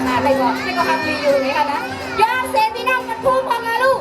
ค่ะได้ก็ทำรีอยู่นี่ค่ะนะยอดเซนพี่น้องมันพุ่งพังนะลูก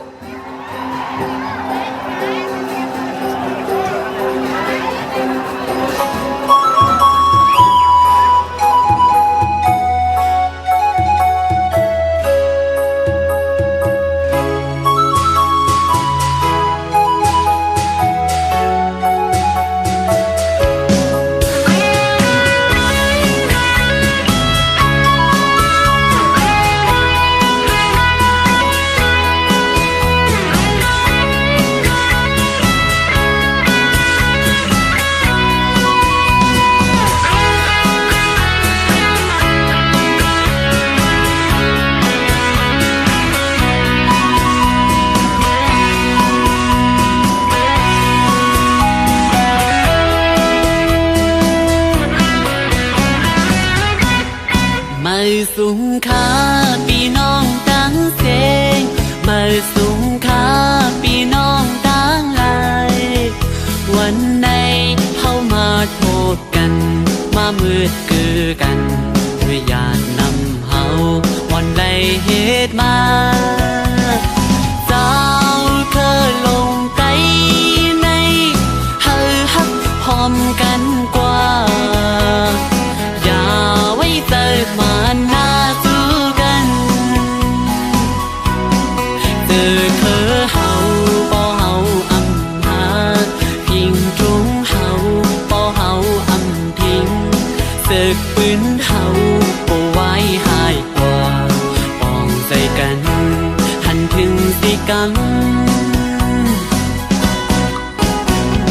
มาสูงค่าพี่น้องตั้งเสงมาสูงค่าพี่น้องตั้งหลายวันไหนเข้ามาโทษกันมามืดคือกันด้วยญาตินำเฮาวันใดเหตุมาเจ้าเคยลงไกในเฮาฮักพร้อมกันกว่ามาหน้าสู้กันเจอคือเฮาบ่เฮาอำหาพิงตรงเฮาบ่เฮาอำทิ้งศึกปืนเฮาบ่ไว้หายกว่าป้องใจกันหันถึงสิกัน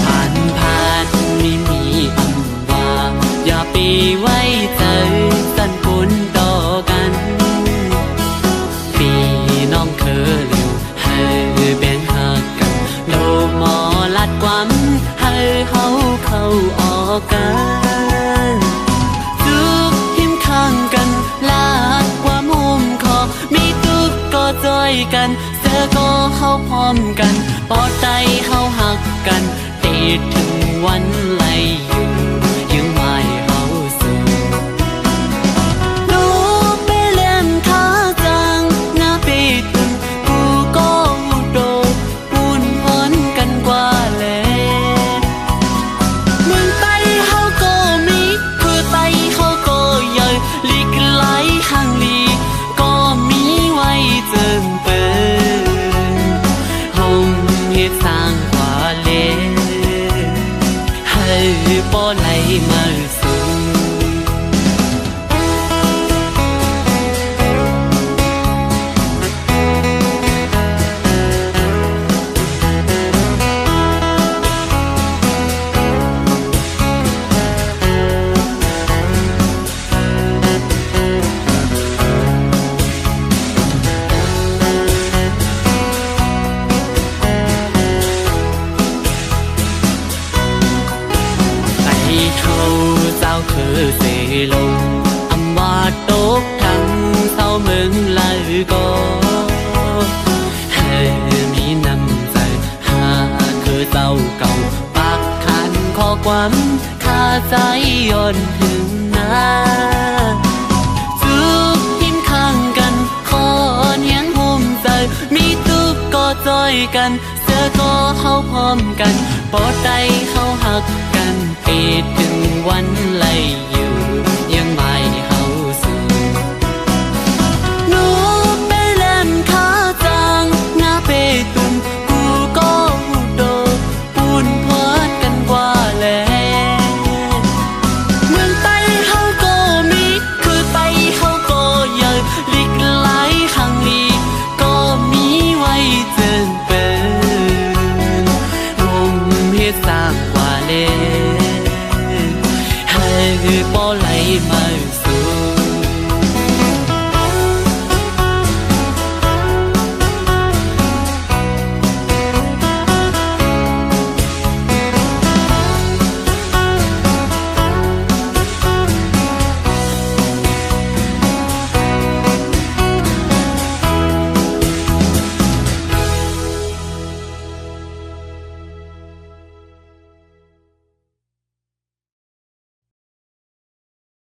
ผ่านมีอำว่าอย่าไปไว้ใจสันปุนต่อกันพี่น้องเคยเร็วให้แบ่งหักกันโลหมอลัดความให้เฮาเข้าออกกันทุกหิมข้างกันลาดความหุ้มคอมีทุกก็จอยกันเสือก็เข้าพร้อมกันปอดใจเข้าหักกันติดถึงวันไล่อยู่ยังไม่เข้าสู่สร้างกว่าเลให้บ่ไหลมาสู่เจ้าคือเสลงอำว่าตกทั้งเศร้าเมืองลายก็ให้มีน้ำใจหาคือเจ้าเก่าปากขันข้อความข้าใจย้อนถึงนาทุกหิมข้างกันขอนเฮียงห่มใจมีทุกก็จอยกันเสือก็เข้าพร้อมกันปอดใจเข้าหักกันปิดถึงวันไล่อยู่